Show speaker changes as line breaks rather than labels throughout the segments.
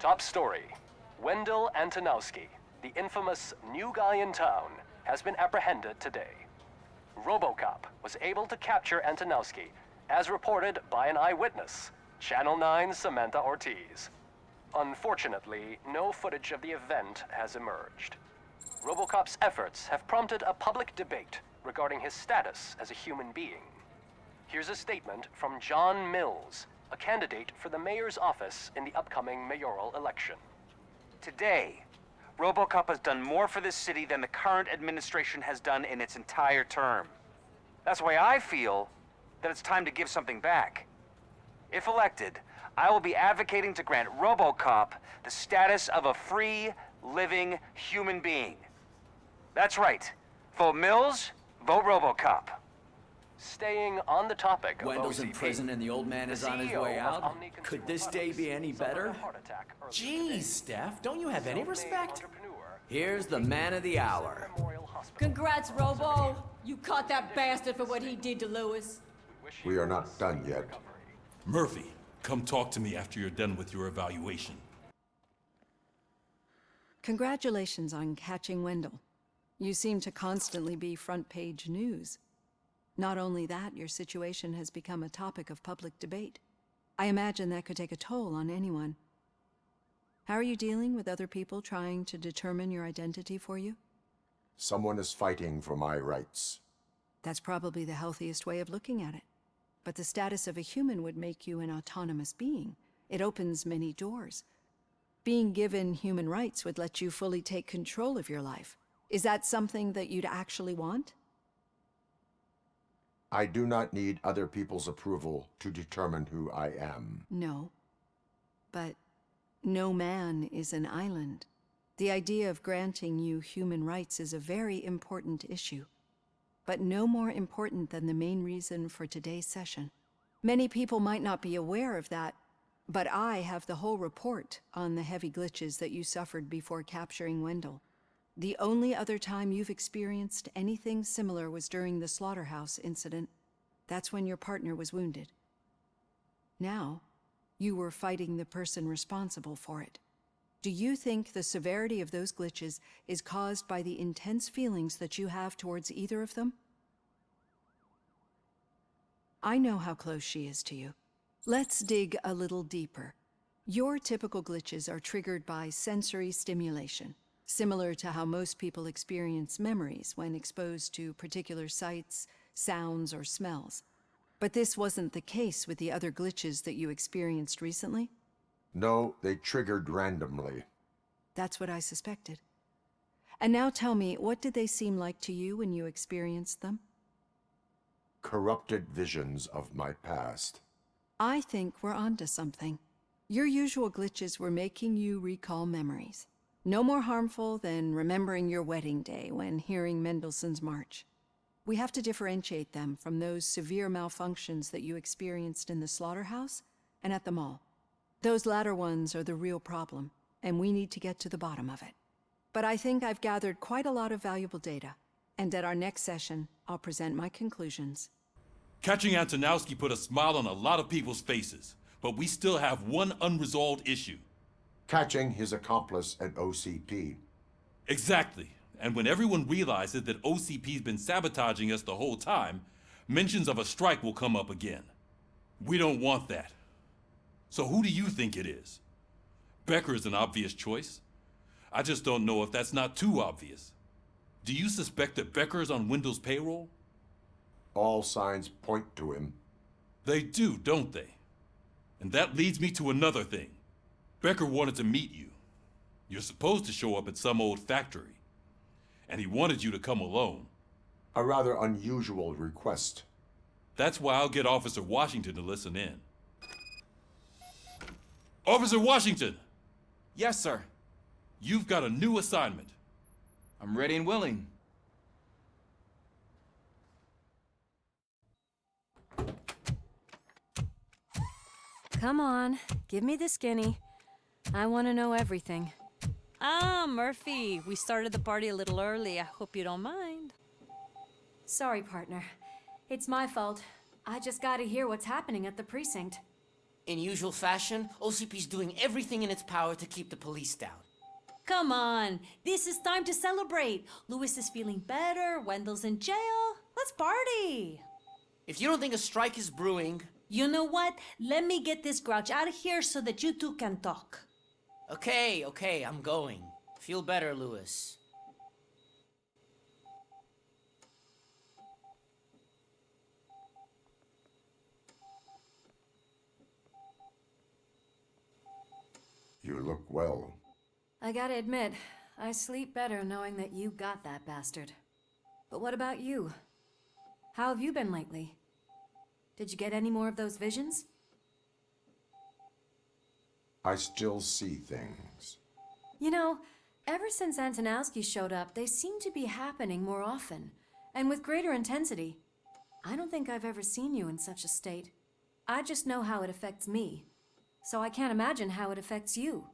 Top story. Wendell Antonowski, the infamous new guy in town, has been apprehended today. RoboCop was able to capture Antonowski, as reported by an eyewitness, Channel 9's Samantha Ortiz. Unfortunately, no footage of the event has emerged. RoboCop's efforts have prompted a public debate regarding his status as a human being. Here's a statement from John Mills, a candidate for the mayor's office in the upcoming mayoral election.
Today, RoboCop has done more for this city than the current administration has done in its entire term. That's why I feel that it's time to give something back. If elected, I will be advocating to grant RoboCop the status of a free, living human being. That's right. Vote Mills, vote RoboCop.
Staying on the topic of
Wendell's
OCP,
in prison and the old man is on his
CEO
way
of
out?
Omni
Could
Consumer
this day
Products
be any
suffered
better?
a heart attack earlier
Jeez,
today.
Steph, don't you have any
Self-made
respect?
entrepreneur
Here's the man of the hour.
Memorial Hospital.
Congrats, Robo! You caught that bastard for what he did to Lewis.
We are not done yet.
Murphy, come talk to me after you're done with your evaluation.
Congratulations on catching Wendell. You seem to constantly be front-page news. Not only that, your situation has become a topic of public debate. I imagine that could take a toll on anyone. How are you dealing with other people trying to determine your identity for you?
Someone is fighting for my rights.
That's probably the healthiest way of looking at it. But the status of a human would make you an autonomous being. It opens many doors. Being given human rights would let you fully take control of your life. Is that something that you'd actually want?
I do not need other people's approval to determine who I am.
No. But no man is an island. The idea of granting you human rights is a very important issue, but no more important than the main reason for today's session. Many people might not be aware of that, but I have the whole report on the heavy glitches that you suffered before capturing Wendell. The only other time you've experienced anything similar was during the slaughterhouse incident. That's when your partner was wounded. Now, you were fighting the person responsible for it. Do you think the severity of those glitches is caused by the intense feelings that you have towards either of them? I know how close she is to you. Let's dig a little deeper. Your typical glitches are triggered by sensory stimulation, similar to how most people experience memories when exposed to particular sights, sounds, or smells. But this wasn't the case with the other glitches that you experienced recently?
No, they triggered randomly.
That's what I suspected. And now tell me, what did they seem like to you when you experienced them?
Corrupted visions of my past.
I think we're onto something. Your usual glitches were making you recall memories. No more harmful than remembering your wedding day when hearing Mendelssohn's March. We have to differentiate them from those severe malfunctions that you experienced in the slaughterhouse and at the mall. Those latter ones are the real problem, and we need to get to the bottom of it. But I think I've gathered quite a lot of valuable data, and at our next session, I'll present my conclusions.
Catching Antonowski put a smile on a lot of people's faces, but we still have one unresolved issue.
Catching his accomplice at OCP.
Exactly. And when everyone realizes that OCP's been sabotaging us the whole time, mentions of a strike will come up again. We don't want that. So who do you think it is? Becker is an obvious choice. I just don't know if that's not too obvious. Do you suspect that Becker is on Wendell's payroll?
All signs point to him.
They do, don't they? And that leads me to another thing. Becker wanted to meet you. You're supposed to show up at some old factory. And he wanted you to come alone.
A rather unusual request.
That's why I'll get Officer Washington to listen in. Officer Washington!
Yes, sir.
You've got a new assignment.
I'm ready and willing.
Come on, give me the skinny. I want to know everything.
Ah, Murphy, we started the party a little early. I hope you don't mind.
Sorry, partner. It's my fault. I just gotta hear what's happening at the precinct.
In usual fashion, OCP's doing everything in its power to keep the police down.
Come on, this is time to celebrate. Louis is feeling better, Wendell's in jail. Let's party.
If you don't think a strike is brewing...
You know what? Let me get this grouch out of here so that you two can talk.
Okay, I'm going. Feel better, Louis.
You look well.
I gotta admit, I sleep better knowing that you got that bastard. But what about you? How have you been lately? Did you get any more of those visions?
I still see things.
You know, ever since Antonowski showed up, they seem to be happening more often, and with greater intensity. I don't think I've ever seen you in such a state. I just know how it affects me, so I can't imagine how it affects you.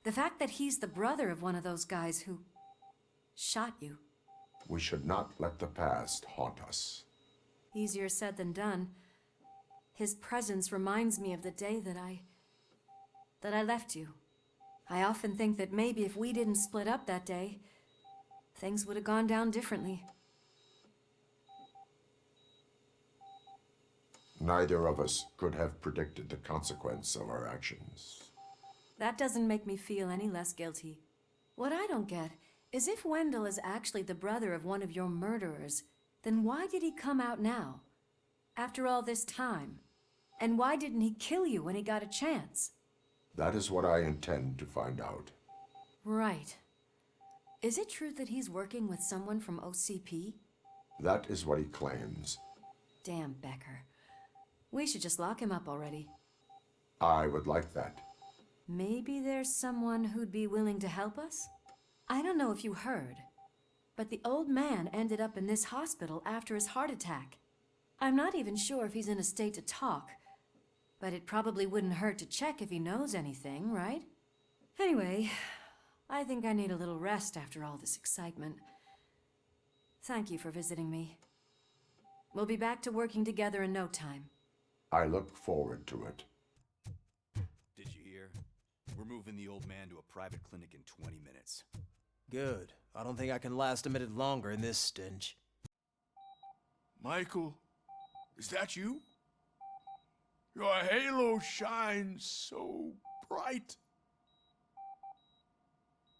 The fact that he's the brother of one of those guys who shot you.
We should not let the past haunt us.
Easier said than done. His presence reminds me of the day that I left you. I often think that maybe if we didn't split up that day, things would have gone down differently.
Neither of us could have predicted the consequence of our actions.
That doesn't make me feel any less guilty. What I don't get is if Wendell is actually the brother of one of your murderers, then why did he come out now? After all this time? And why didn't he kill you when he got a chance?
That is what I intend to find out.
Right. Is it true that he's working with someone from OCP?
That is what he claims.
Damn Becker. We should just lock him up already.
I would like that.
Maybe there's someone who'd be willing to help us? I don't know if you heard, but the old man ended up in this hospital after his heart attack. I'm not even sure if he's in a state to talk, but it probably wouldn't hurt to check if he knows anything, right? Anyway, I think I need a little rest after all this excitement. Thank you for visiting me. We'll be back to working together in no time.
I look forward to it.
Did you hear? We're moving the old man to a private clinic in 20 minutes.
Good. I don't think I can last a minute longer in this stench.
Michael, is that you? Your halo shines so bright.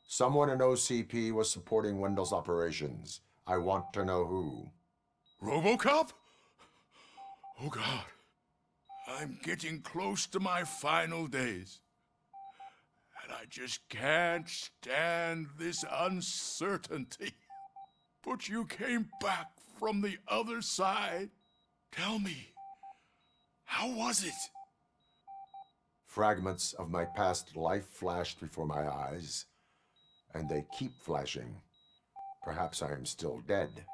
Someone in OCP was supporting Wendell's operations. I want to know who.
RoboCop? Oh God. I'm getting close to my final days. And I just can't stand this uncertainty. But you came back from the other side. Tell me, how was it?
Fragments of my past life flashed before my eyes, and they keep flashing. Perhaps I am still dead.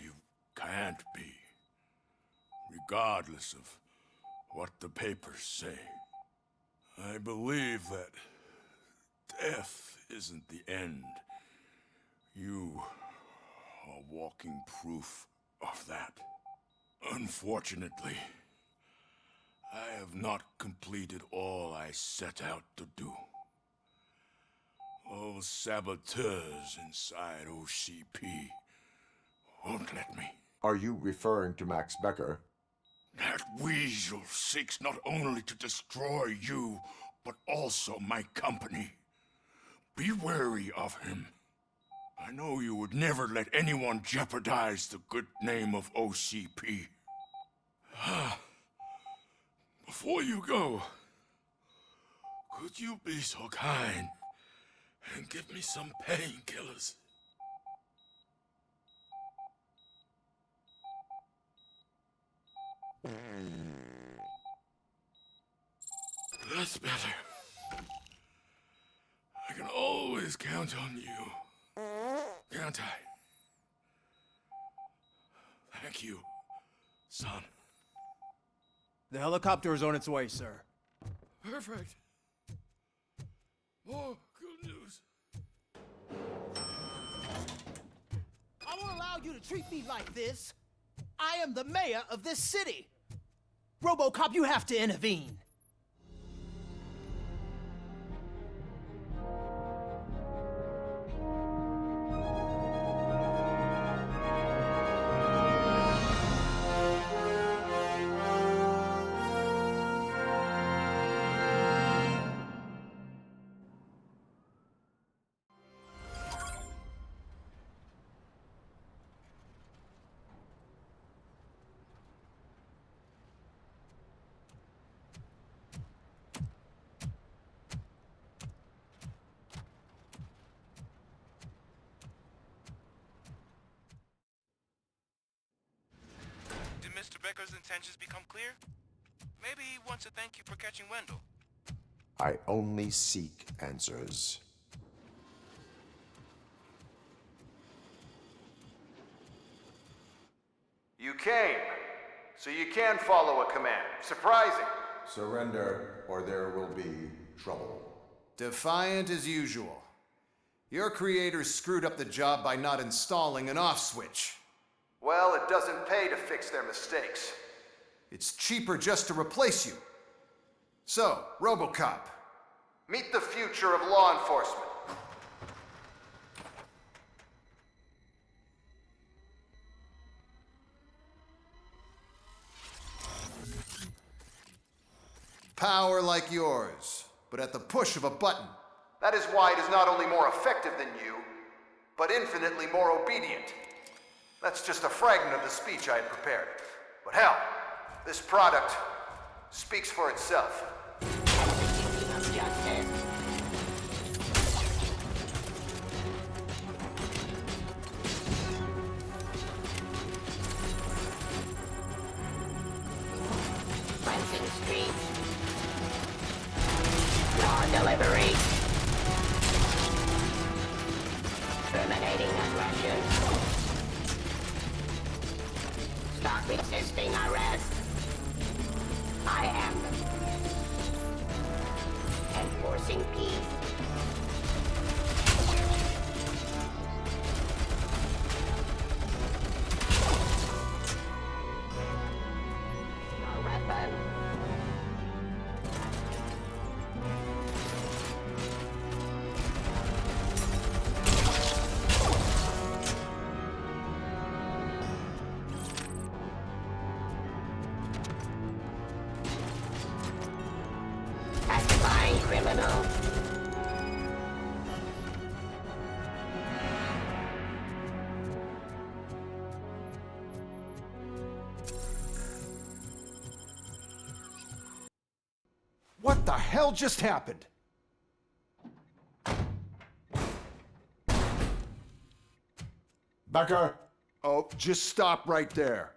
You can't be, regardless of what the papers say. I believe that death isn't the end. You are walking proof of that. Unfortunately, I have not completed all I set out to do. Those saboteurs inside OCP won't let me.
Are you referring to Max Becker?
That weasel seeks not only to destroy you, but also my company. Be wary of him. I know you would never let anyone jeopardize the good name of OCP. Before you go, could you be so kind and give me some painkillers? That's better. I can always count on you. Can't I? Thank you, son.
The helicopter is on its way, sir.
Perfect. More good news.
I won't allow you to treat me like this. I am the mayor of this city. RoboCop, you have to intervene.
intentions become clear, maybe he wants to thank you for catching Wendell.
I only seek answers.
You came, so you can follow a command. Surprising.
Surrender, or there will be trouble.
Defiant as usual. Your creators screwed up the job by not installing an off switch. Well, it doesn't pay to fix their mistakes. It's cheaper just to replace you. So, RoboCop, meet the future of law enforcement. Power like yours, but at the push of a button. That is why it is not only more effective than you, but infinitely more obedient. That's just a fragment of the speech I had prepared. But hell, this product speaks for itself.
Cleansing streets. Law delivery. Terminating aggression. Stop resisting arrest. I am enforcing peace. Your weapon. Pacifying criminal.
What the hell just happened?
Becker!
Oh, just stop right there.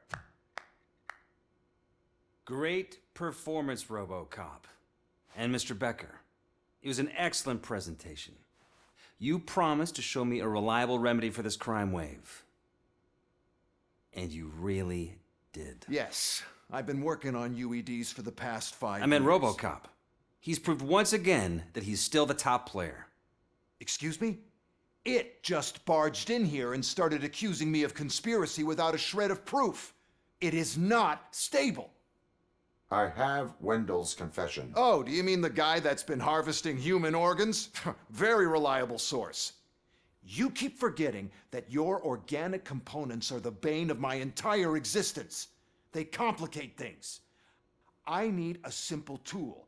Great performance, RoboCop. And Mr. Becker, it was an excellent presentation. You promised to show me a reliable remedy for this crime wave. And you really did.
Yes, I've been working on UEDs for the past 5 years.
I meant RoboCop. He's proved once again that he's still the top player.
Excuse me? It just barged in here and started accusing me of conspiracy without a shred of proof. It is not stable.
I have Wendell's confession.
Oh, do you mean the guy that's been harvesting human organs? Very reliable source. You keep forgetting that your organic components are the bane of my entire existence. They complicate things. I need a simple tool.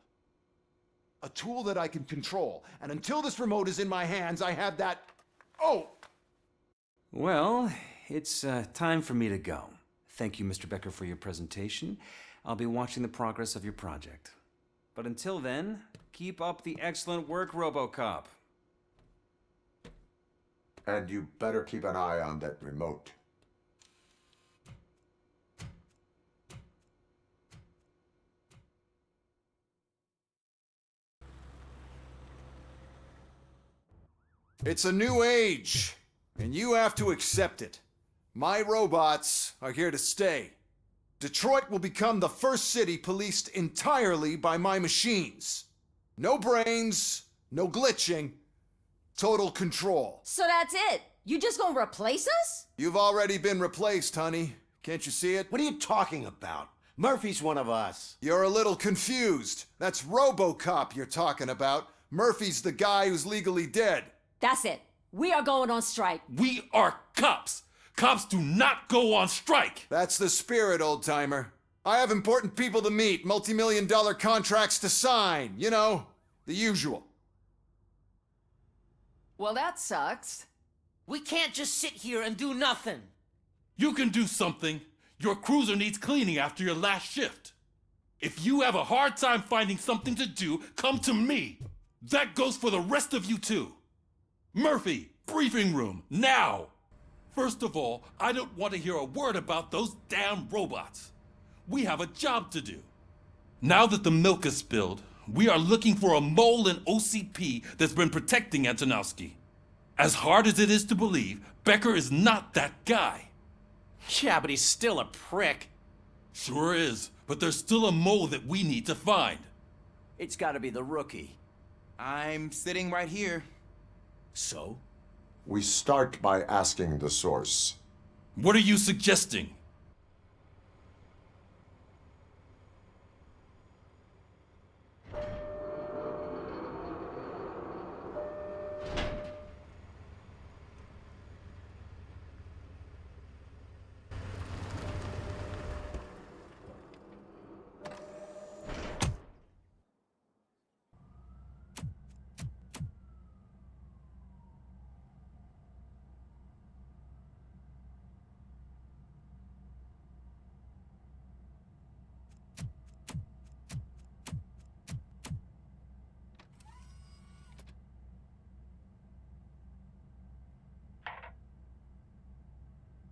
A tool that I can control. And until this remote is in my hands, I have that... Oh!
Well, it's time for me to go. Thank you, Mr. Becker, for your presentation. I'll be watching the progress of your project. But until then, keep up the excellent work, RoboCop.
And you better keep an eye on that remote.
It's a new age, and you have to accept it. My robots are here to stay. Detroit will become the first city policed entirely by my machines. No brains, no glitching, total control.
So that's it? You just gonna replace us?
You've already been replaced, honey. Can't you see it?
What are you talking about? Murphy's one of us.
You're a little confused. That's RoboCop you're talking about. Murphy's the guy who's legally dead.
That's it. We are going on strike.
We are cops. Cops do not go on strike.
That's the spirit, old-timer. I have important people to meet, multi-million-dollar contracts to sign. You know, the usual.
Well, that sucks.
We can't just sit here and do nothing.
You can do something. Your cruiser needs cleaning after your last shift. If you have a hard time finding something to do, come to me. That goes for the rest of you too. Murphy, briefing room, now! First of all, I don't want to hear a word about those damn robots. We have a job to do. Now that the milk is spilled, we are looking for a mole in OCP that's been protecting Antonowski. As hard as it is to believe, Becker is not that guy.
Yeah, but he's still a prick.
Sure is, but there's still a mole that we need to find.
It's gotta be the rookie.
I'm sitting right here.
So?
We start by asking the source.
What are you suggesting?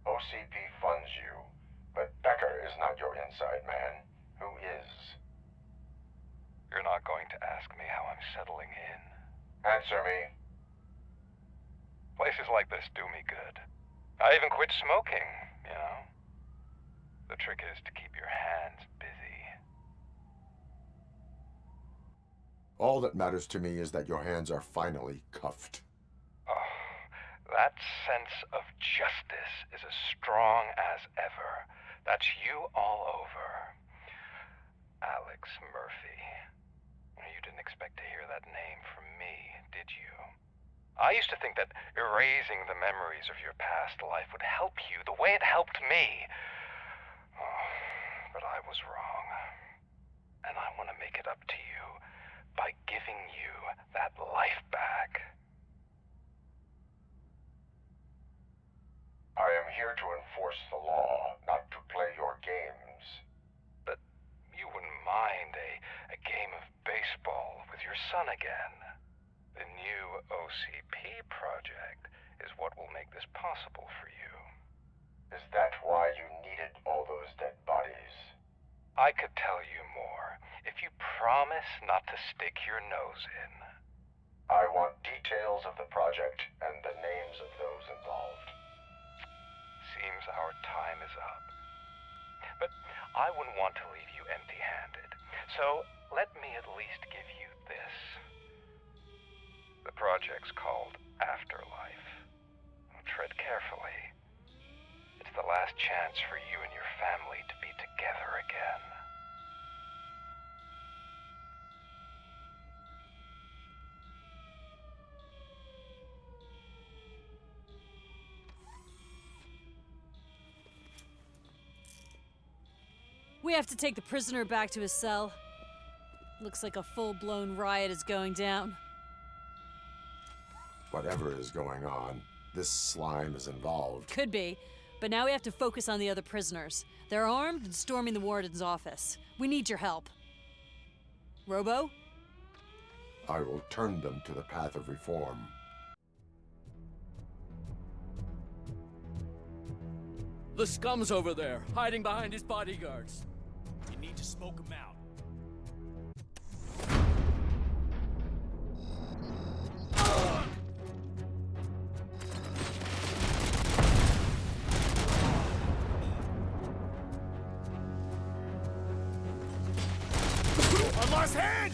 OCP funds you, but Becker is not your inside man. Who is?
You're not going to ask me how I'm settling in.
Answer me.
Places like this do me good. I even quit smoking, you know? The trick is to keep your hands busy.
All that matters to me is that your hands are finally cuffed.
Oh, that sense of justice is as strong as ever. That's you all over. Alex Murphy. You didn't expect to hear that name from me, did you? I used to think that erasing the memories of your past life would help you the way it helped me. Oh, but I was wrong. And I want to make it up to you by giving you that life back.
I am here to enforce the law, not to play your games.
But you wouldn't mind a game of baseball with your son again. The new OCP project is what will make this possible for you.
Is that why you needed all those dead bodies?
I could tell you more if you promise not to stick your nose in.
I want details of the project and the names of those involved.
Seems our time is up. But I wouldn't want to leave you empty-handed. So let me at least give you this. The project's called Afterlife. Tread carefully. It's the last chance for you and your family to be together again.
We have to take the prisoner back to his cell. Looks like a full-blown riot is going down.
Whatever is going on, this slime is involved.
Could be, but now we have to focus on the other prisoners. They're armed and storming the warden's office. We need your help. Robo?
I will turn them to the path of reform.
The scum's over there, hiding behind his bodyguards.
You need to smoke him out.
One lost hand!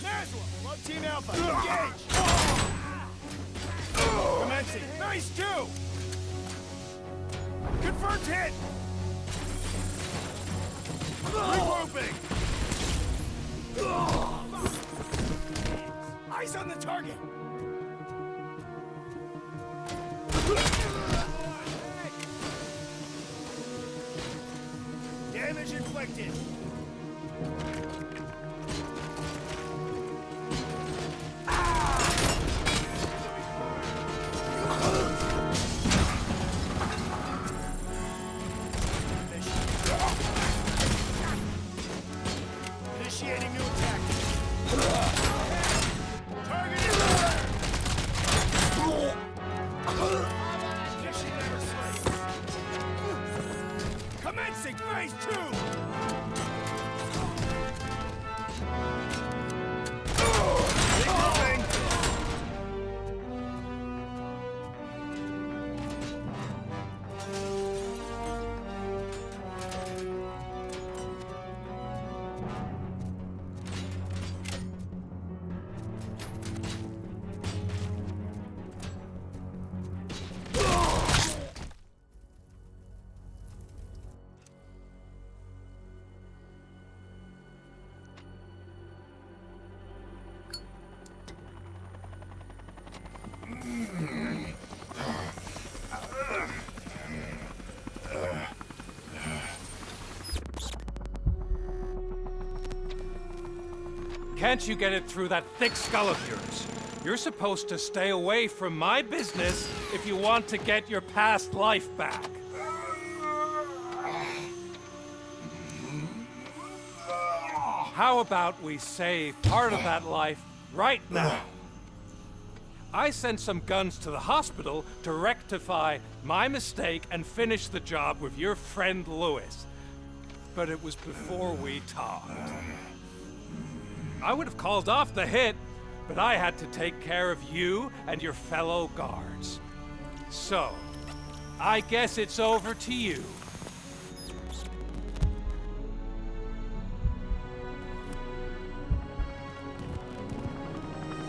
There's one! Love Team Alpha, engage! Commencing, phase 2! Confirmed hit! Regrouping! Eyes on the target! Damage inflicted! Initiating new attack. Target is there. Mission never sleeps. Commencing phase 2.
Can't you get it through that thick skull of yours? You're supposed to stay away from my business if you want to get your past life back. How about we save part of that life right now? I sent some guns to the hospital to rectify my mistake and finish the job with your friend Lewis. But it was before we talked. I would have called off the hit, but I had to take care of you and your fellow guards. So, I guess it's over to you.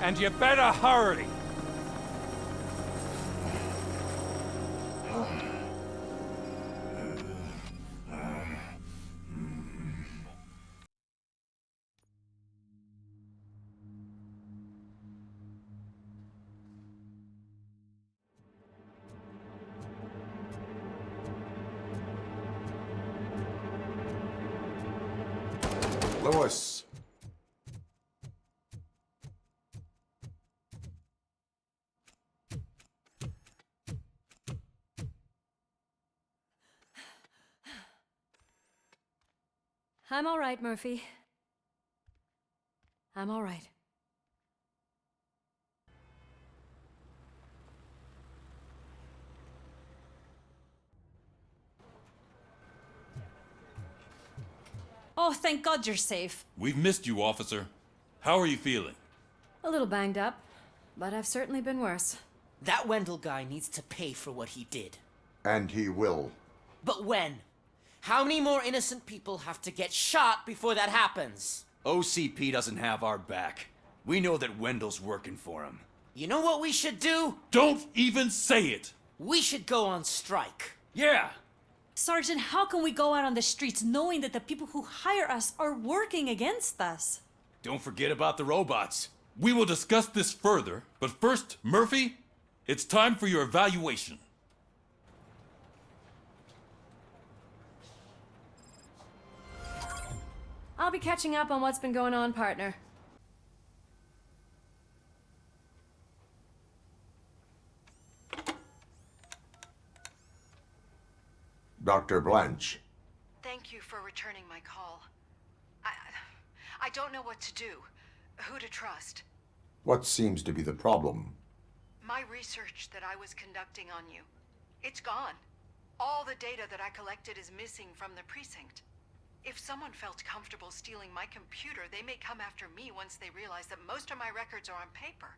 And you better hurry.
Lewis.
I'm all right, Murphy. I'm all right.
Oh, thank God you're safe.
We've missed you, officer. How are you feeling?
A little banged up, but I've certainly been worse.
That Wendell guy needs to pay for what he did.
And he will.
But when? How many more innocent people have to get shot before that happens?
OCP doesn't have our back. We know that Wendell's working for him.
You know what we should do?
Don't even say it!
We should go on strike.
Yeah!
Sergeant, how can we go out on the streets knowing that the people who hire us are working against us?
Don't forget about the robots.
We will discuss this further, but first, Murphy, it's time for your evaluation.
I'll be catching up on what's been going on, partner.
Dr. Blanche.
Thank you for returning my call. I don't know what to do, who to trust.
What seems to be the problem?
My research that I was conducting on you, it's gone. All the data that I collected is missing from the precinct. If someone felt comfortable stealing my computer, they may come after me once they realize that most of my records are on paper.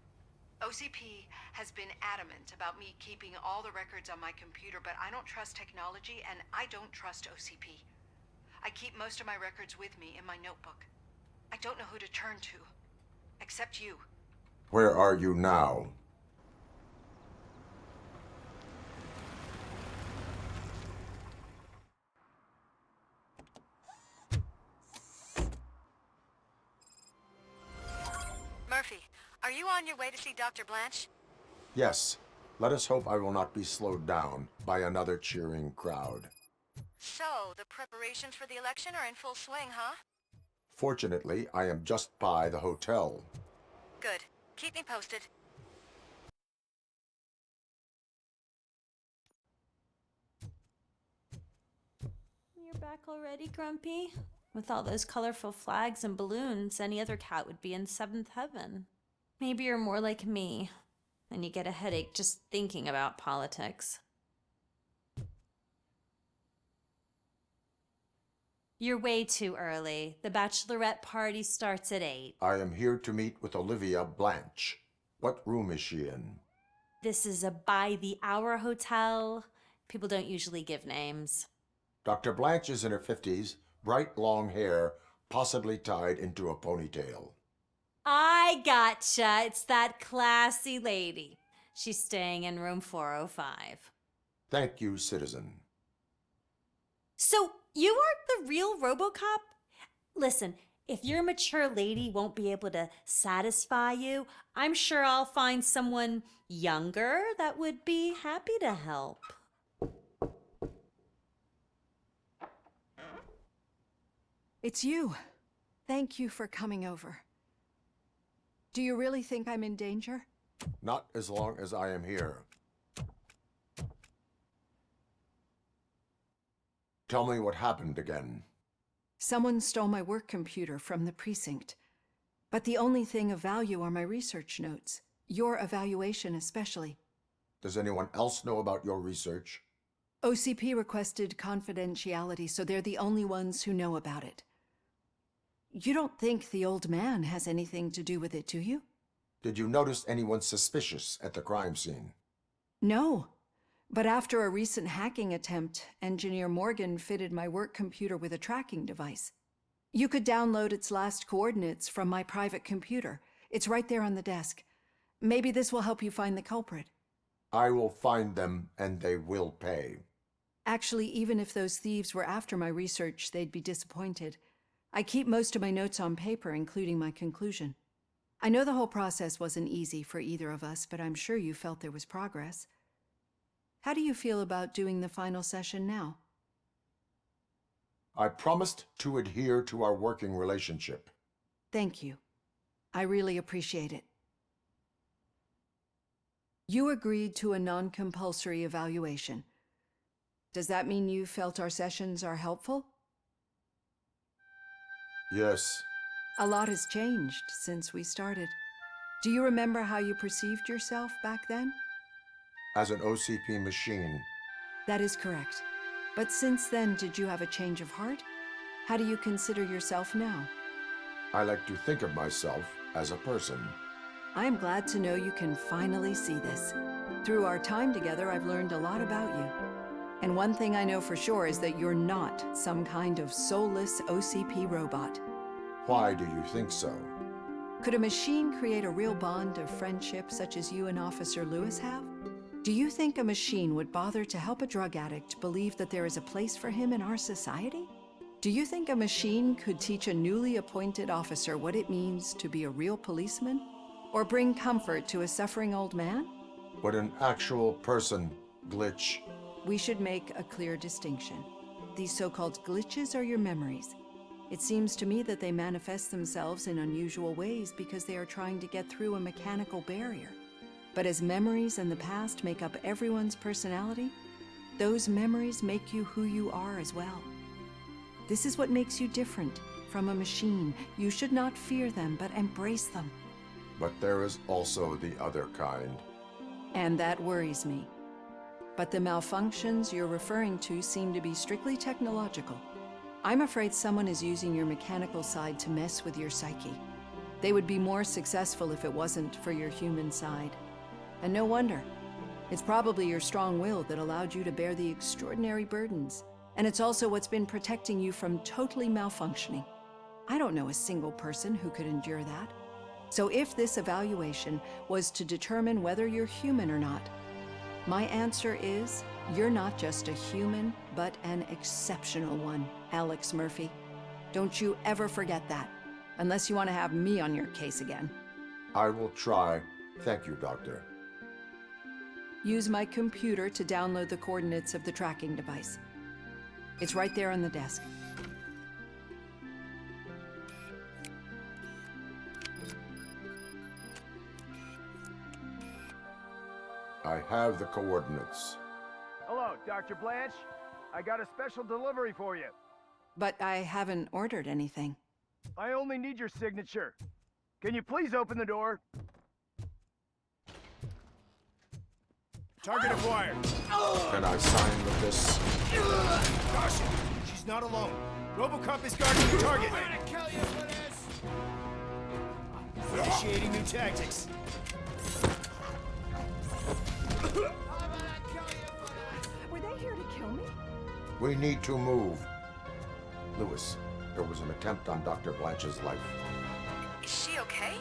OCP has been adamant about me keeping all the records on my computer, but I don't trust technology and I don't trust OCP. I keep most of my records with me in my notebook. I don't know who to turn to, except you.
Where are you now?
Murphy, are you on your way to see Dr. Blanche?
Yes. Let us hope I will not be slowed down by another cheering crowd.
So, the preparations for the election are in full swing, huh?
Fortunately, I am just by the hotel.
Good. Keep me posted.
You're back already, Grumpy? With all those colorful flags and balloons, any other cat would be in seventh heaven. Maybe you're more like me, and you get a headache just thinking about politics. You're way too early. The bachelorette party starts at 8.
I am here to meet with Olivia Blanche. What room is she in?
This is a by-the-hour hotel. People don't usually give names.
Dr. Blanche is in her 50s, bright long hair, possibly tied into a ponytail.
I gotcha. It's that classy lady. She's staying in room 405.
Thank you, citizen.
So, you aren't the real RoboCop? Listen, if your mature lady won't be able to satisfy you, I'm sure I'll find someone younger that would be happy to help.
It's you. Thank you for coming over. Do you really think I'm in danger?
Not as long as I am here. Tell me what happened again.
Someone stole my work computer from the precinct. But the only thing of value are my research notes. Your evaluation especially.
Does anyone else know about your research?
OCP requested confidentiality, so they're the only ones who know about it. You don't think the old man has anything to do with it, do you?
Did you notice anyone suspicious at the crime scene?
No. But after a recent hacking attempt, Engineer Morgan fitted my work computer with a tracking device. You could download its last coordinates from my private computer. It's right there on the desk. Maybe this will help you find the culprit.
I will find them, and they will pay.
Actually, even if those thieves were after my research, they'd be disappointed. I keep most of my notes on paper, including my conclusion. I know the whole process wasn't easy for either of us, but I'm sure you felt there was progress. How do you feel about doing the final session now?
I promised to adhere to our working relationship.
Thank you. I really appreciate it. You agreed to a non-compulsory evaluation. Does that mean you felt our sessions are helpful?
Yes.
A lot has changed since we started. Do you remember how you perceived yourself back then?
As an OCP machine.
That is correct. But since then, did you have a change of heart? How do you consider yourself now?
I like to think of myself as a person.
I am glad to know you can finally see this. Through our time together, I've learned a lot about you. And one thing I know for sure is that you're not some kind of soulless OCP robot.
Why do you think so?
Could a machine create a real bond of friendship such as you and Officer Lewis have? Do you think a machine would bother to help a drug addict believe that there is a place for him in our society? Do you think a machine could teach a newly appointed officer what it means to be a real policeman? Or bring comfort to a suffering old man?
Would an actual person glitch?
We should make a clear distinction. These so-called glitches are your memories. It seems to me that they manifest themselves in unusual ways because they are trying to get through a mechanical barrier. But as memories in the past make up everyone's personality, those memories make you who you are as well. This is what makes you different from a machine. You should not fear them, but embrace them.
But there is also the other kind.
And that worries me. But the malfunctions you're referring to seem to be strictly technological. I'm afraid someone is using your mechanical side to mess with your psyche. They would be more successful if it wasn't for your human side. And no wonder. It's probably your strong will that allowed you to bear the extraordinary burdens. And it's also what's been protecting you from totally malfunctioning. I don't know a single person who could endure that. So if this evaluation was to determine whether you're human or not, my answer is, you're not just a human, but an exceptional one, Alex Murphy. Don't you ever forget that, unless you want to have me on your case again.
I will try. Thank you, Doctor.
Use my computer to download the coordinates of the tracking device. It's right there on the desk.
I have the coordinates.
Hello, Dr. Blanche. I got a special delivery for you.
But I haven't ordered anything.
I only need your signature. Can you please open the door? Target acquired.
Can I sign with this?
Caution! She's not alone. RoboCop is guarding the target. Initiating new tactics.
Were they here to kill me?
We need to move. Lewis, there was an attempt on Dr. Blanche's life.
Is she okay?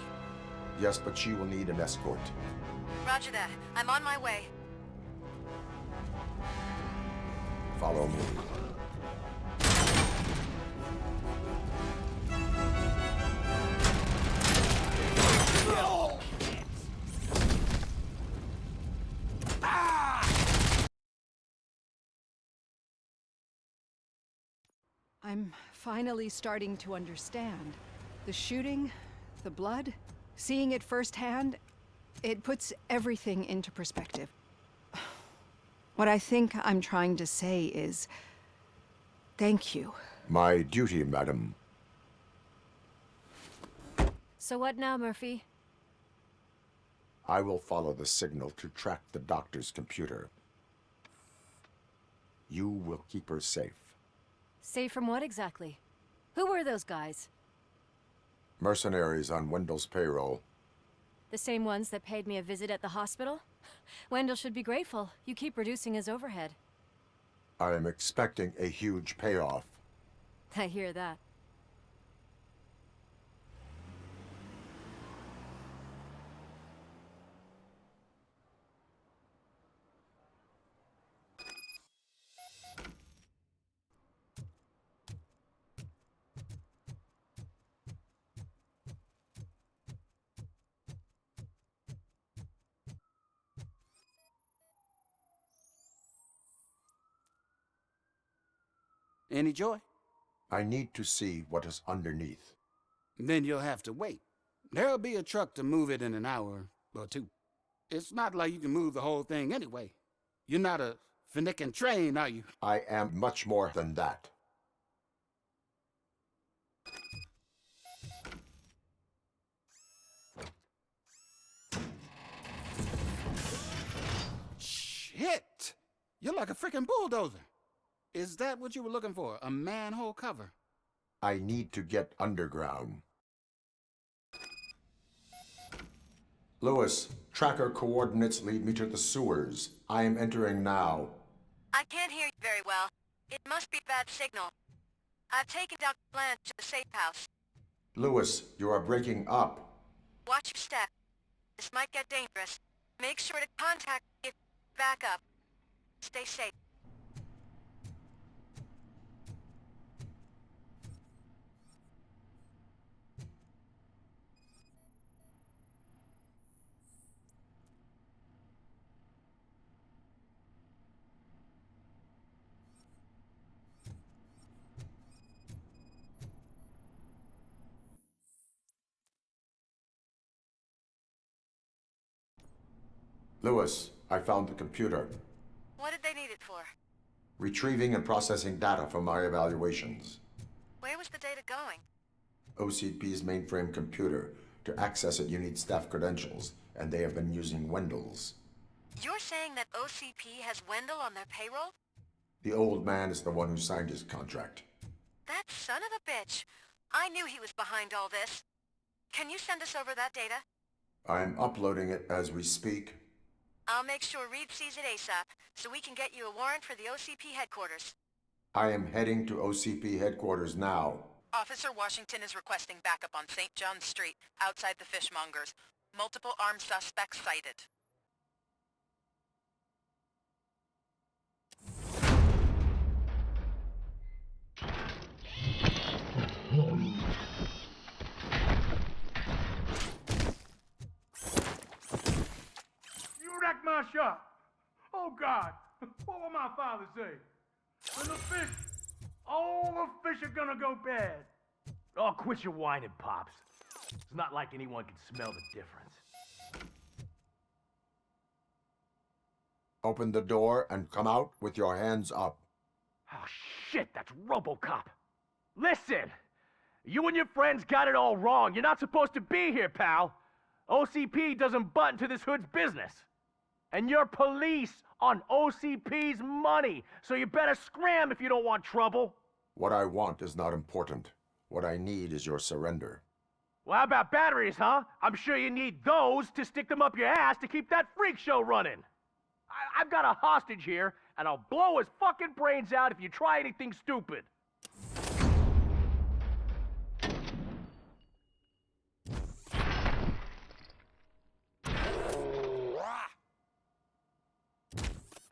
Yes, but she will need an escort.
Roger that. I'm on my way.
Follow me.
I'm finally starting to understand. The shooting, the blood, Seeing it firsthand, it puts everything into perspective. What I think I'm trying to say is, thank you.
My duty, madam.
So what now, Murphy?
I will follow the signal to track the doctor's computer. You will keep her safe.
Safe from what exactly? Who were those guys?
Mercenaries on Wendell's payroll.
The same ones that paid me a visit at the hospital? Wendell should be grateful. You keep reducing his overhead.
I am expecting a huge payoff.
I hear that.
Any joy?
I need to see what is underneath.
Then you'll have to wait. There'll be a truck to move it in an hour or two. It's not like you can move the whole thing anyway. You're not a finicking train, are you?
I am much more than that.
Shit! You're like a freaking bulldozer. Is that what you were looking for? A manhole cover?
I need to get underground. Lewis, tracker coordinates lead me to the sewers. I am entering now.
I can't hear you very well. It must be bad signal. I've taken Dr. Blanche to the safe house.
Lewis, you are breaking up.
Watch your step. This might get dangerous. Make sure to contact me if back up. Stay safe.
Lewis, I found the computer.
What did they need it for?
Retrieving and processing data from my evaluations.
Where was the data going?
OCP's mainframe computer. To access it, you need staff credentials, and they have been using Wendell's.
You're saying that OCP has Wendell on their payroll?
The old man is the one who signed his contract.
That son of a bitch. I knew he was behind all this. Can you send us over that data?
I am uploading it as we speak.
I'll make sure Reed sees it ASAP, so we can get you a warrant for the OCP headquarters.
I am heading to OCP headquarters now.
Officer Washington is requesting backup on St. John's Street, outside the fishmongers. Multiple armed suspects sighted.
You wrecked my shop. Oh, God. What will my father say? And the fish, all the fish are gonna go bad.
Oh, quit your whining, Pops. It's not like anyone can smell the difference.
Open the door and come out with your hands up.
Oh, shit, that's RoboCop. Listen, you and your friends got it all wrong. You're not supposed to be here, pal. OCP doesn't butt into this hood's business. And you're police on OCP's money, so you better scram if you don't want trouble.
What I want is not important. What I need is your surrender.
Well, how about batteries, huh? I'm sure you need those to stick them up your ass to keep that freak show running. I've got a hostage here, and I'll blow his fucking brains out if you try anything stupid.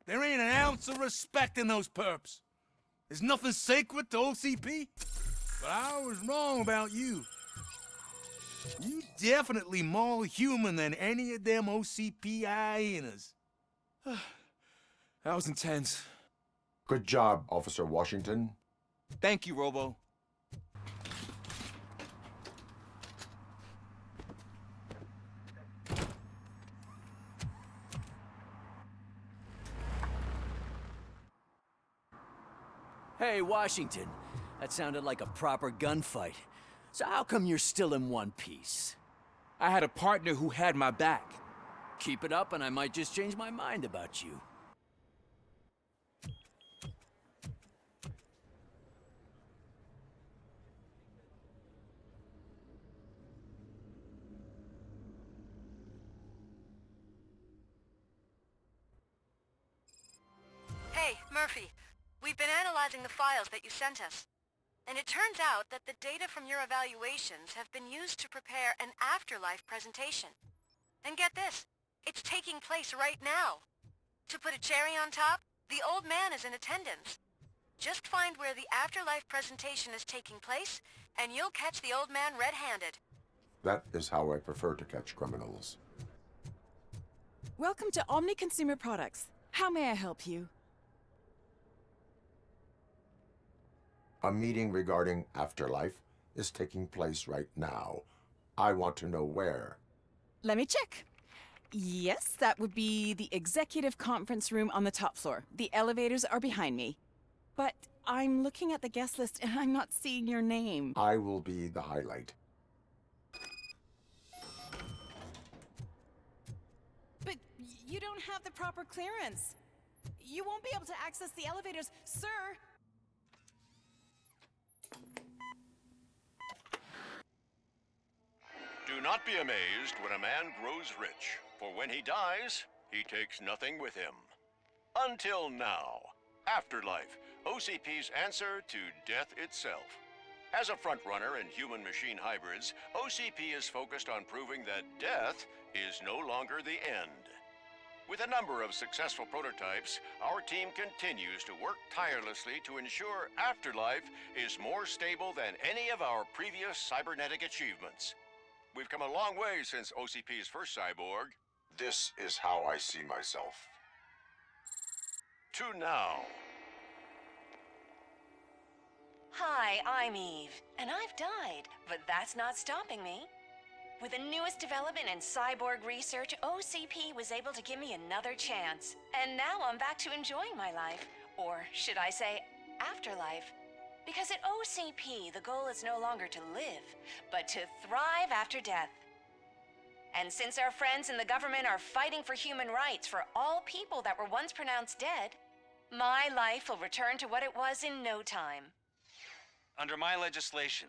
There ain't an ounce of respect in those perps. There's nothing sacred to OCP. But I was wrong about you. You definitely more human than any of them OCP hyenas.
That was intense.
Good job, Officer Washington.
Thank you, Robo.
Hey, Washington. That sounded like a proper gunfight. So how come you're still in one piece?
I had a partner who had my back.
Keep it up and I might just change my mind about you.
Hey, Murphy. We've been analyzing the files that you sent us. And it turns out that the data from your evaluations have been used to prepare an afterlife presentation. And get this, it's taking place right now. To put a cherry on top, the old man is in attendance. Just find where the afterlife presentation is taking place, and you'll catch the old man red-handed.
That is how I prefer to catch criminals.
Welcome to Omni Consumer Products. How may I help you?
A meeting regarding afterlife is taking place right now. I want to know where.
Let me check. Yes, that would be the executive conference room on the top floor. The elevators are behind me. But I'm looking at the guest list and I'm not seeing your name.
I will be the highlight.
But you don't have the proper clearance. You won't be able to access the elevators, sir.
Do not be amazed when a man grows rich, for when he dies, he takes nothing with him. Until now. Afterlife, OCP's answer to death itself. As a frontrunner in human-machine hybrids, OCP is focused on proving that death is no longer the end. With a number of successful prototypes, our team continues to work tirelessly to ensure Afterlife is more stable than any of our previous cybernetic achievements. We've come a long way since OCP's first cyborg.
This is how I see myself.
To now.
Hi, I'm Eve, and I've died, but that's not stopping me. With the newest development in cyborg research, OCP was able to give me another chance. And now I'm back to enjoying my life. Or should I say, afterlife. Because at OCP, the goal is no longer to live, but to thrive after death. And since our friends in the government are fighting for human rights for all people that were once pronounced dead, my life will return to what it was in no time.
Under my legislation,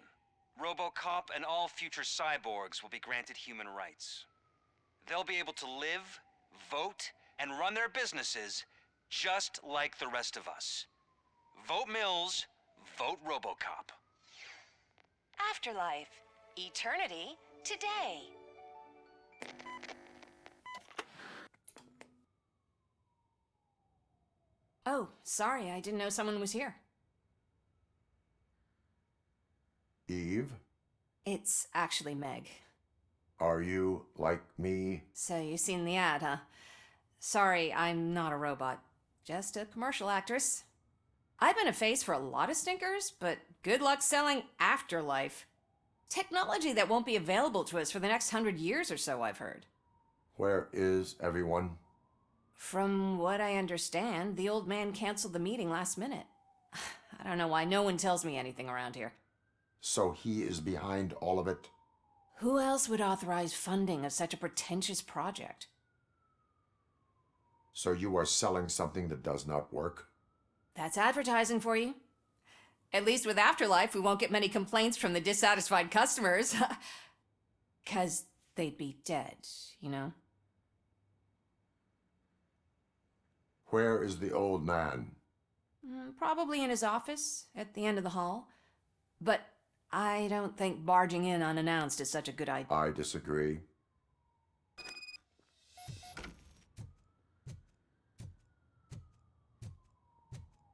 RoboCop and all future cyborgs will be granted human rights. They'll be able to live, vote, and run their businesses just like the rest of us. Vote Mills, vote RoboCop.
Afterlife. Eternity today.
Oh, sorry, I didn't know someone was here.
Eve?
It's actually Meg.
Are you like me?
So you've seen the ad, huh? Sorry, I'm not a robot. Just a commercial actress. I've been a face for a lot of stinkers, but good luck selling Afterlife. Technology that won't be available to us for the next 100 years or so, I've heard.
Where is everyone?
From what I understand, the old man canceled the meeting last minute. I don't know why no one tells me anything around here.
So he is behind all of it?
Who else would authorize funding of such a pretentious project?
So you are selling something that does not work?
That's advertising for you. At least with Afterlife, we won't get many complaints from the dissatisfied customers. 'Cause they'd be dead, you know?
Where is the old man?
Probably in his office, at the end of the hall. But I don't think barging in unannounced is such a good idea.
I disagree.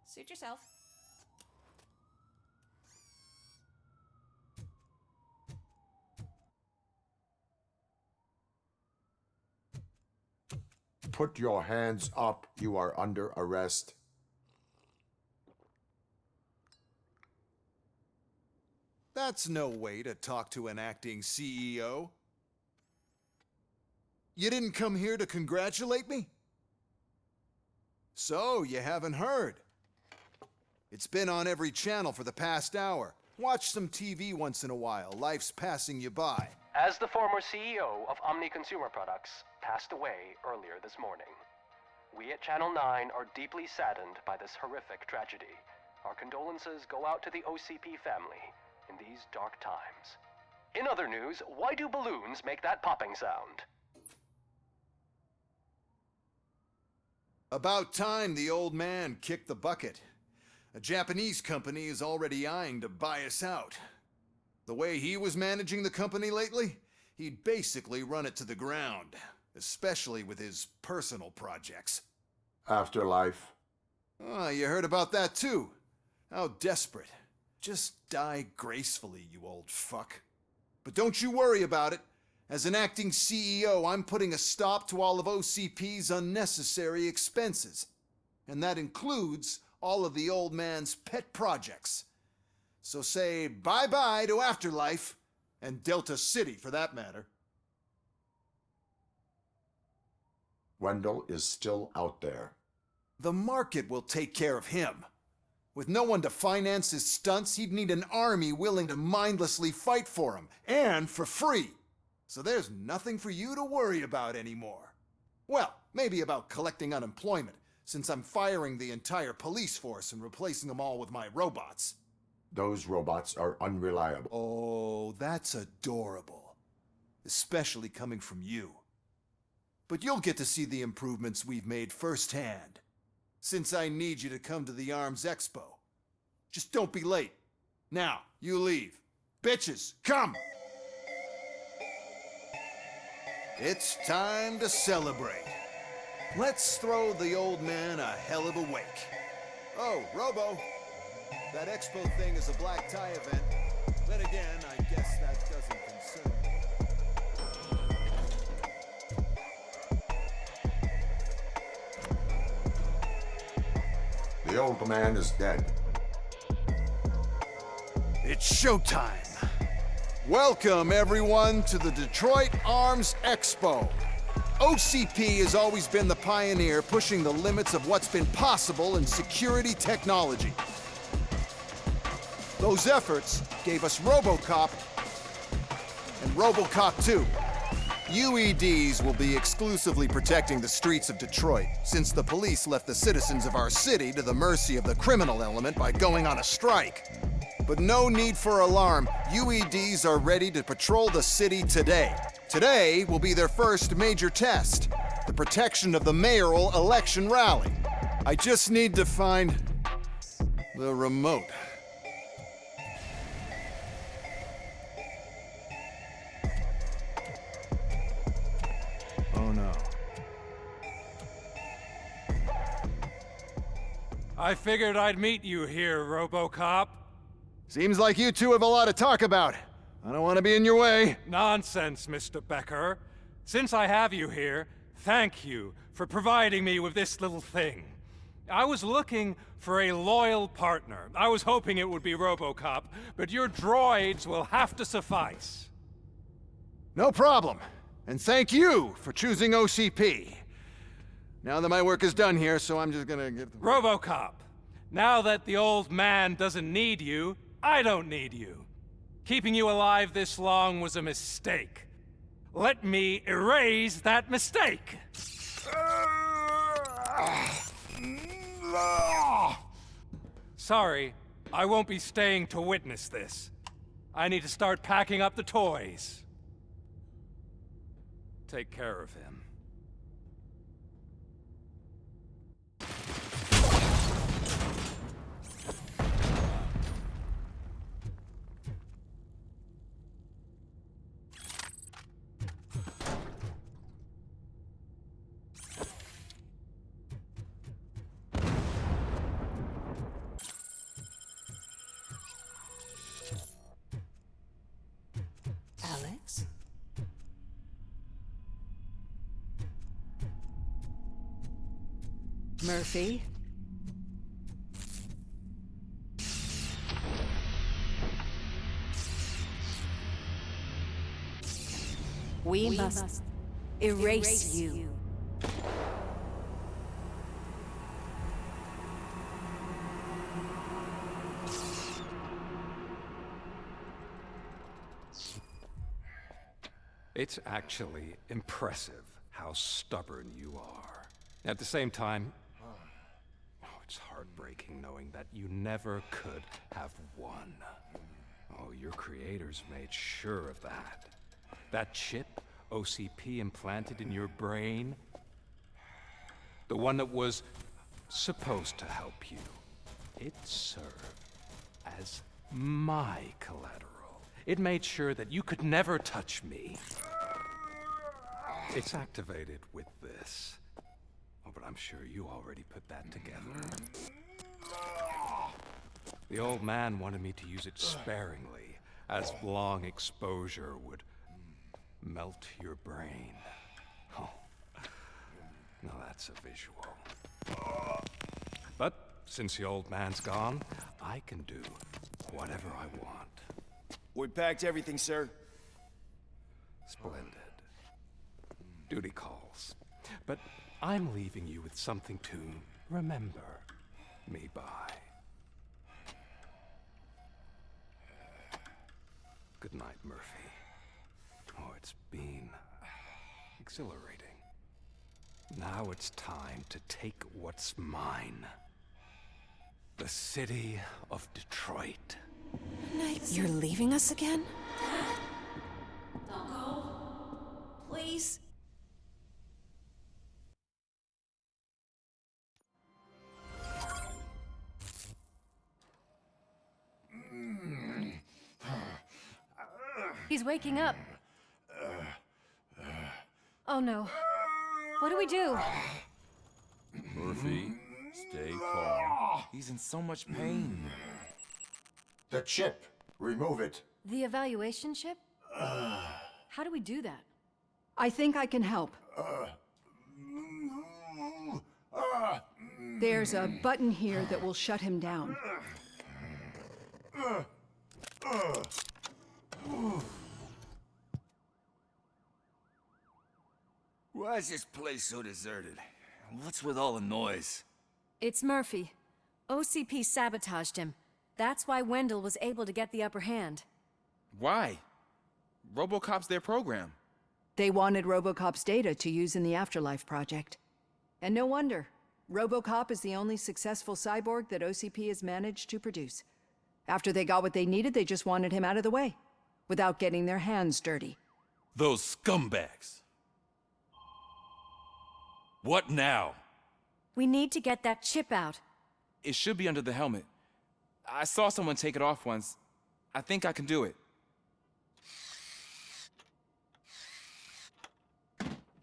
Suit yourself.
Put your hands up. You are under arrest.
That's no way to talk to an acting CEO. You didn't come here to congratulate me? So, you haven't heard.
It's been on every channel for the past hour. Watch some TV once in a while. Life's passing you by.
As the former CEO of Omni Consumer Products passed away earlier this morning, we at Channel 9 are deeply saddened by this horrific tragedy. Our condolences go out to the OCP family in these dark times. In other news, why do balloons make that popping sound?
About time the old man kicked the bucket. A Japanese company is already eyeing to buy us out. The way he was managing the company lately, he'd basically run it to the ground, especially with his personal projects.
Afterlife.
Oh, you heard about that too. How desperate. Just die gracefully, you old fuck. But don't you worry about it. As an acting CEO, I'm putting a stop to all of OCP's unnecessary expenses. And that includes all of the old man's pet projects. So say bye-bye to Afterlife, and Delta City for that matter.
Wendell is still out there.
The market will take care of him. With no one to finance his stunts, he'd need an army willing to mindlessly fight for him, and for free. So there's nothing for you to worry about anymore. Well, maybe about collecting unemployment, since I'm firing the entire police force and replacing them all with my robots.
Those robots are unreliable.
Oh, that's adorable. Especially coming from you. But you'll get to see the improvements we've made firsthand, since I need you to come to the Arms Expo. Just don't be late. Now, you leave. Bitches, come! It's time to celebrate. Let's throw the old man a hell of a wake. Oh, Robo, that expo thing is a black tie event. Then again, I guess that doesn't concern me.
The old man is dead.
It's showtime. Welcome, everyone, to the Detroit Arms Expo. OCP has always been the pioneer pushing the limits of what's been possible in security technology. Those efforts gave us RoboCop and RoboCop 2. UEDs will be exclusively protecting the streets of Detroit, since the police left the citizens of our city to the mercy of the criminal element by going on a strike. But no need for alarm. UEDs are ready to patrol the city today. Today will be their first major test, the protection of the mayoral election rally. I just need to find the remote. Oh no.
I figured I'd meet you here, RoboCop.
Seems like you two have a lot to talk about. I don't want to be in your way.
Nonsense, Mr. Becker. Since I have you here, thank you for providing me with this little thing. I was looking for a loyal partner. I was hoping it would be RoboCop, but your droids will have to suffice.
No problem. And thank you for choosing OCP. Now that my work is done here, so I'm just gonna get...
RoboCop, now that the old man doesn't need you, I don't need you. Keeping you alive this long was a mistake. Let me erase that mistake. Sorry, I won't be staying to witness this. I need to start packing up the toys. Take care of him.
Alex?
Murphy?
We must erase you.
It's actually impressive how stubborn you are. At the same time, it's heartbreaking knowing that you never could have won. Oh, your creators made sure of that. That chip OCP implanted in your brain, the one that was supposed to help you, it served as my collateral. It made sure that you could never touch me. It's activated with this. Oh, but I'm sure you already put that together. The old man wanted me to use it sparingly, as long exposure would melt your brain. Oh, now that's a visual. But since the old man's gone, I can do whatever I want.
We packed everything, sir.
Splendid. Duty calls. But I'm leaving you with something to remember me by. Good night, Murphy. Oh, it's been exhilarating. Now it's time to take what's mine. The city of Detroit.
You're leaving us again? Don't go. Please.
He's waking up. Oh no. What do we do?
Murphy, stay calm. He's in so much pain.
The chip. Remove it.
The evaluation chip? How do we do that?
I think I can help. There's a button here that will shut him down.
Why is this place so deserted? What's with all the noise?
It's Murphy. OCP sabotaged him. That's why Wendell was able to get the upper hand.
Why? RoboCop's their program.
They wanted RoboCop's data to use in the Afterlife project. And no wonder. RoboCop is the only successful cyborg that OCP has managed to produce. After they got what they needed, they just wanted him out of the way, without getting their hands dirty.
Those scumbags. What now?
We need to get that chip out.
It should be under the helmet. I saw someone take it off once. I think I can do it.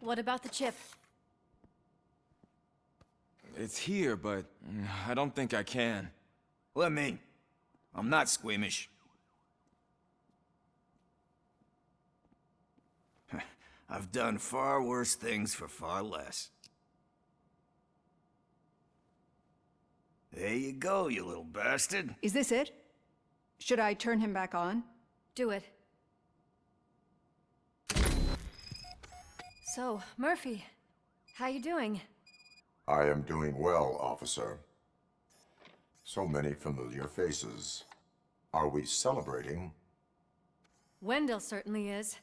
What about the chip?
It's here, but I don't think I can.
Let me. I'm not squeamish. I've done far worse things for far less. There you go, you little bastard.
Is this it? Should I turn him back on?
Do it. So, Murphy, how you doing?
I am doing well, officer. So many familiar faces. Are we celebrating?
Wendell certainly is.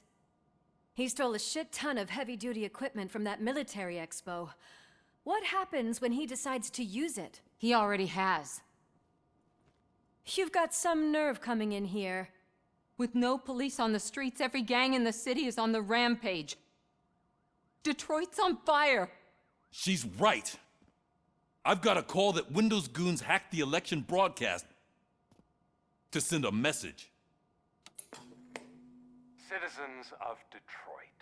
He stole a shit ton of heavy-duty equipment from that military expo. What happens when he decides to use it?
He already has.
You've got some nerve coming in here.
With no police on the streets, every gang in the city is on the rampage. Detroit's on fire.
She's right. I've got a call that Windows goons hacked the election broadcast to send a message.
Citizens of Detroit,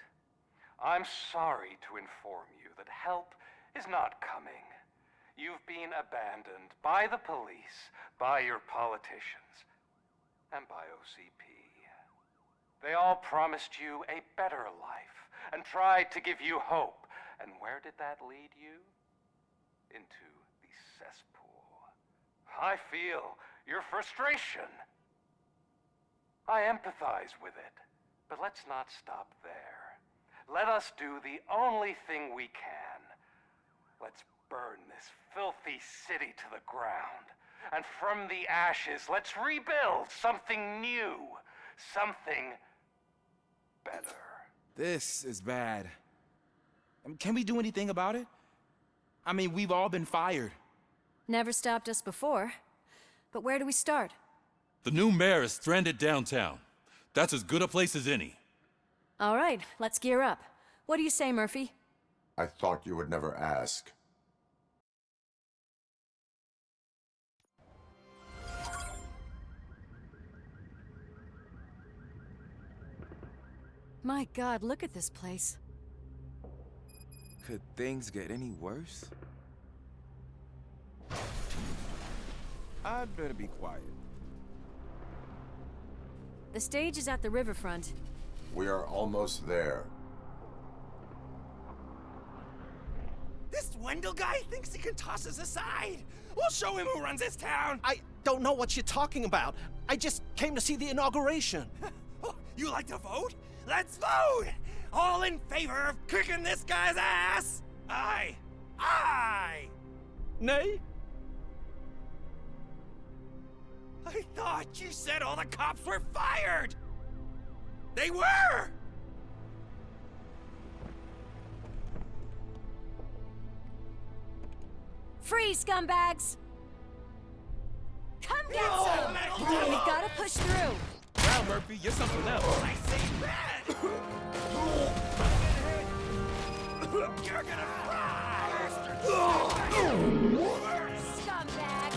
I'm sorry to inform you that help is not coming. You've been abandoned by the police, by your politicians, and by OCP. They all promised you a better life and tried to give you hope. And where did that lead you? Into the cesspool. I feel your frustration. I empathize with it, but let's not stop there. Let us do the only thing we can. Let's burn this filthy city to the ground. And from the ashes, let's rebuild something new. Something better.
This is bad. Can we do anything about it? I mean, we've all been fired.
Never stopped us before. But where do we start?
The new mayor is stranded downtown. That's as good a place as any.
All right, let's gear up. What do you say, Murphy?
I thought you would never ask.
My God, look at this place.
Could things get any worse? I'd better be quiet.
The stage is at the riverfront.
We are almost there.
This Wendell guy thinks he can toss us aside. We'll show him who runs this town. I don't know what you're talking about. I just came to see the inauguration. Oh, you like to vote? Let's vote! All in favor of kicking this guy's ass? Aye. Aye! Nay? I thought you said all the cops were fired! They were!
Freeze, scumbags! Come get some! We've got to push through.
Wow, Murphy, you're something else.
I say bad! You're gonna fry!
Scumbag!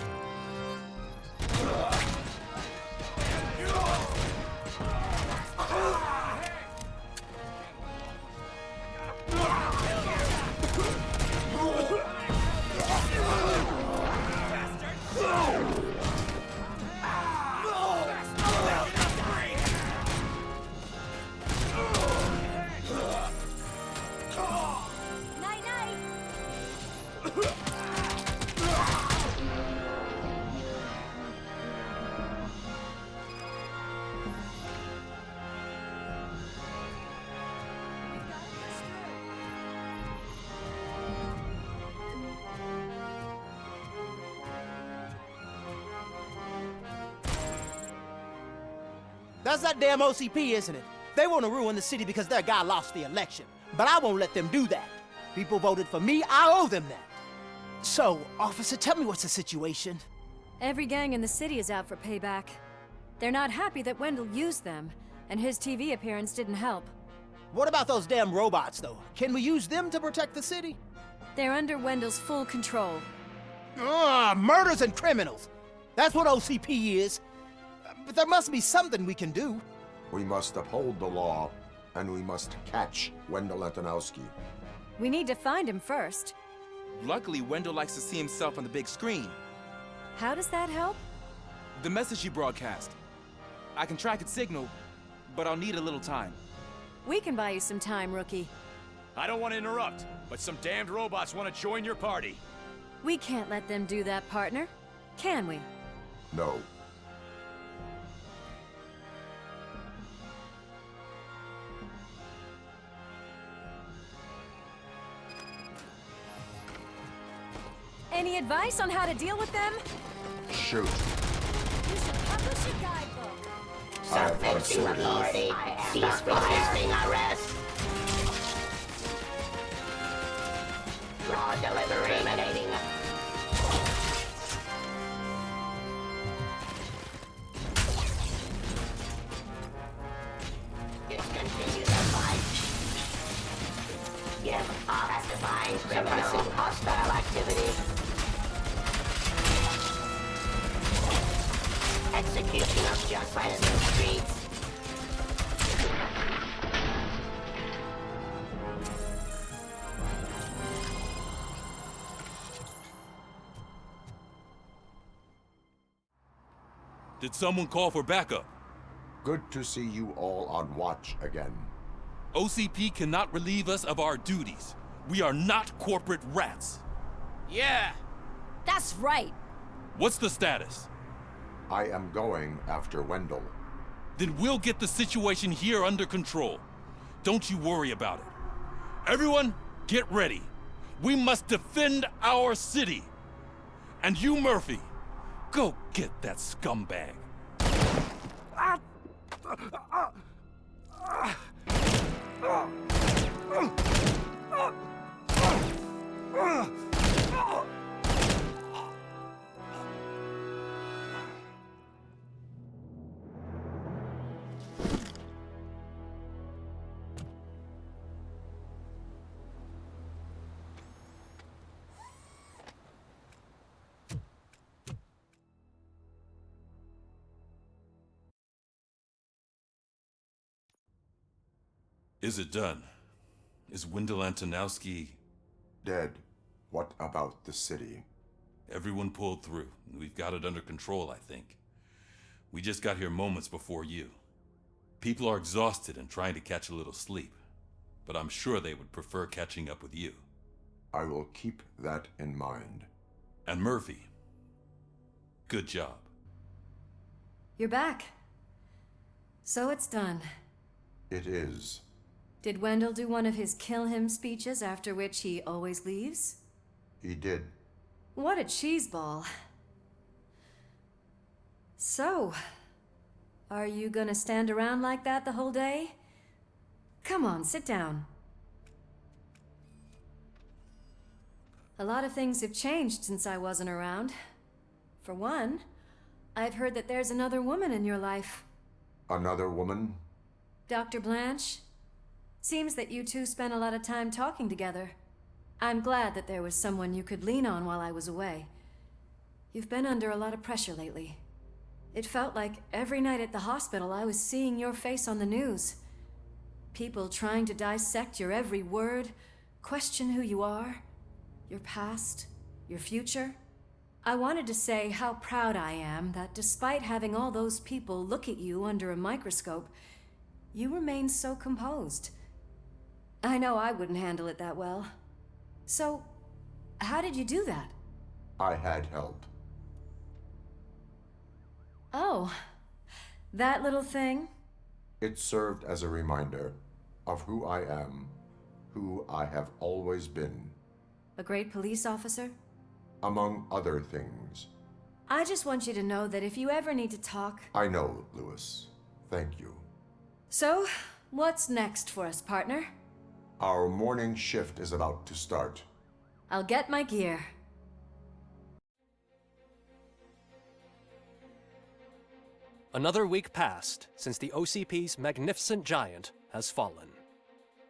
That's that damn OCP, isn't it? They want to ruin the city because their guy lost the election. But I won't let them do that. People voted for me, I owe them that. So, officer, tell me what's the situation.
Every gang in the city is out for payback. They're not happy that Wendell used them, and his TV appearance didn't help.
What about those damn robots, though? Can we use them to protect the city?
They're under Wendell's full control.
Murders and criminals. That's what OCP is. But there must be something we can do.
We must uphold the law, and we must catch Wendell Antonowski.
We need to find him first.
Luckily, Wendell likes to see himself on the big screen.
How does that help?
The message he broadcast. I can track its signal, but I'll need a little time.
We can buy you some time, rookie.
I don't want to interrupt, but some damned robots want to join your party.
We can't let them do that, partner. Can we?
No.
Any advice on how to deal with them?
Shoot.
You should publish a guidebook.
Subfixing authority.
Cease resisting arrest. Law delivery. Terminating. Discontinue the fight. Give classifying criminal hostile activity. Execution of justice in the streets.
Did someone call for backup?
Good to see you all on watch again.
OCP cannot relieve us of our duties. We are not corporate rats.
Yeah.
That's right.
What's the status?
I am going after Wendell.
Then we'll get the situation here under control. Don't you worry about it. Everyone, get ready. We must defend our city. And you, Murphy, go get that scumbag. Is it done? Is Wendell Antonowski...
Dead. What about the city?
Everyone pulled through. We've got it under control, I think. We just got here moments before you. People are exhausted and trying to catch a little sleep, but I'm sure they would prefer catching up with you.
I will keep that in mind.
And Murphy, good job.
You're back. So it's done.
It is.
Did Wendell do one of his kill him speeches after which he always leaves?
He did.
What a cheeseball. So, are you gonna stand around like that the whole day? Come on, sit down. A lot of things have changed since I wasn't around. For one, I've heard that there's another woman in your life.
Another woman?
Dr. Blanche? Seems that you two spent a lot of time talking together. I'm glad that there was someone you could lean on while I was away. You've been under a lot of pressure lately. It felt like every night at the hospital I was seeing your face on the news. People trying to dissect your every word, question who you are, your past, your future. I wanted to say how proud I am that despite having all those people look at you under a microscope, you remain so composed. I know I wouldn't handle it that well. So, how did you do that?
I had help.
Oh, that little thing?
It served as a reminder of who I am, who I have always been.
A great police officer?
Among other things.
I just want you to know that if you ever need to talk...
I know, Lewis. Thank you.
So, what's next for us, partner?
Our morning shift is about to start.
I'll get my gear.
Another week passed since the OCP's magnificent giant has fallen.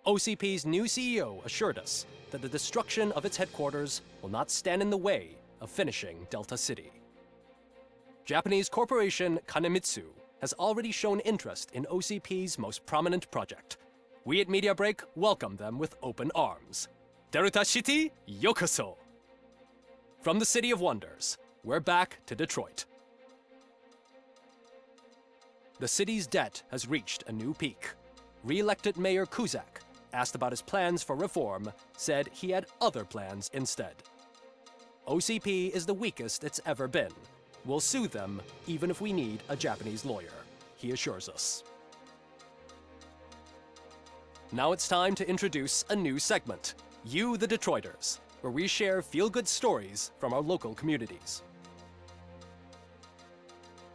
OCP's new CEO assured us that the destruction of its headquarters will not stand in the way of finishing Delta City. Japanese corporation Kanemitsu has already shown interest in OCP's most prominent project. We at Media Break welcome them with open arms. Delta City, yokoso! From the City of Wonders, we're back to Detroit. The city's debt has reached a new peak. Re-elected Mayor Kuzak, asked about his plans for reform, said he had other plans instead. OCP is the weakest it's ever been. We'll sue them even if we need a Japanese lawyer, he assures us. Now it's time to introduce a new segment, You the Detroiters, where we share feel-good stories from our local communities.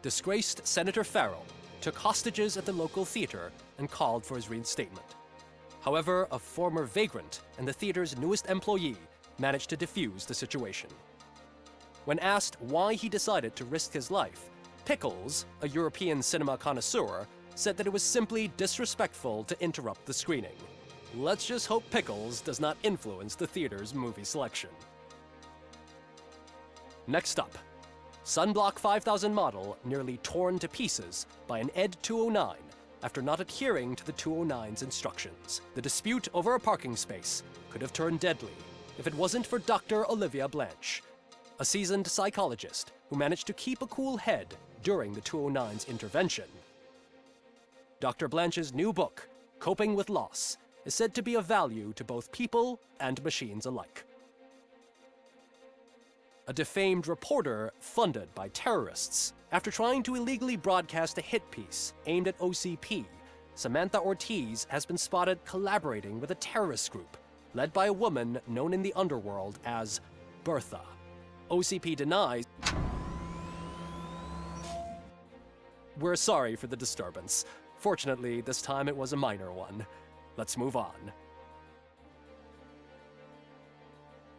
Disgraced Senator Farrell took hostages at the local theater and called for his reinstatement. However, a former vagrant and the theater's newest employee managed to defuse the situation. When asked why he decided to risk his life, Pickles, a European cinema connoisseur, said that it was simply disrespectful to interrupt the screening. Let's just hope Pickles does not influence the theater's movie selection. Next up, Sunblock 5000 model nearly torn to pieces by an ED 209 after not adhering to the 209's instructions. The dispute over a parking space could have turned deadly if it wasn't for Dr. Olivia Blanche, a seasoned psychologist who managed to keep a cool head during the 209's intervention. Dr. Blanche's new book, Coping with Loss, is said to be of value to both people and machines alike. A defamed reporter funded by terrorists. After trying to illegally broadcast a hit piece aimed at OCP, Samantha Ortiz has been spotted collaborating with a terrorist group led by a woman known in the underworld as Bertha. OCP denies. We're sorry for the disturbance. Fortunately, this time it was a minor one. Let's move on.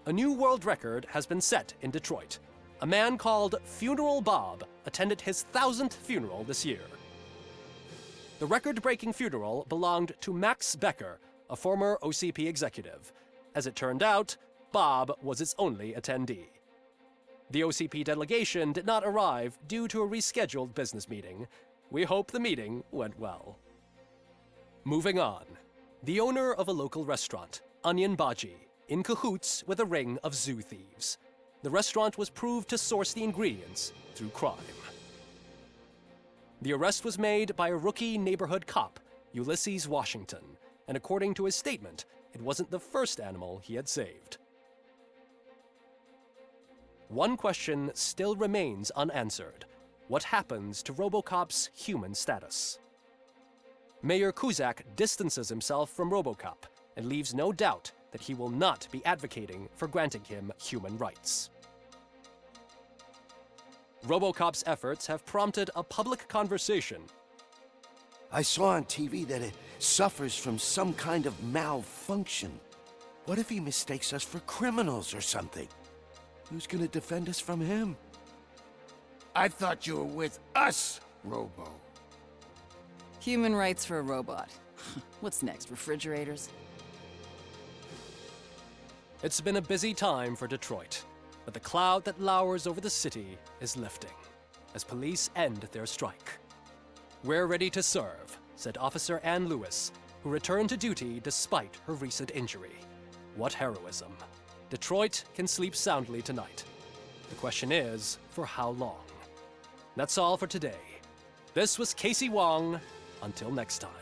A new world record has been set in Detroit. A man called Funeral Bob attended his 1000th funeral this year. The record-breaking funeral belonged to Max Becker, a former OCP executive. As it turned out, Bob was its only attendee. The OCP delegation did not arrive due to a rescheduled business meeting. We hope the meeting went well. Moving on. The owner of a local restaurant, Onion Baji, in cahoots with a ring of zoo thieves. The restaurant was proved to source the ingredients through crime. The arrest was made by a rookie neighborhood cop, Ulysses Washington, and according to his statement, it wasn't the first animal he had saved. One question still remains unanswered. What happens to RoboCop's human status? Mayor Kuzak distances himself from RoboCop and leaves no doubt that he will not be advocating for granting him human rights. RoboCop's efforts have prompted a public conversation.
I saw on TV that it suffers from some kind of malfunction. What if he mistakes us for criminals or something? Who's gonna defend us from him? I thought you were with us, Robo.
Human rights for a robot. What's next, refrigerators?
It's been a busy time for Detroit, but the cloud that lowers over the city is lifting as police end their strike. "We're ready to serve," said Officer Ann Lewis, who returned to duty despite her recent injury. What heroism. Detroit can sleep soundly tonight. The question is, for how long? That's all for today. This was Casey Wong. Until next time.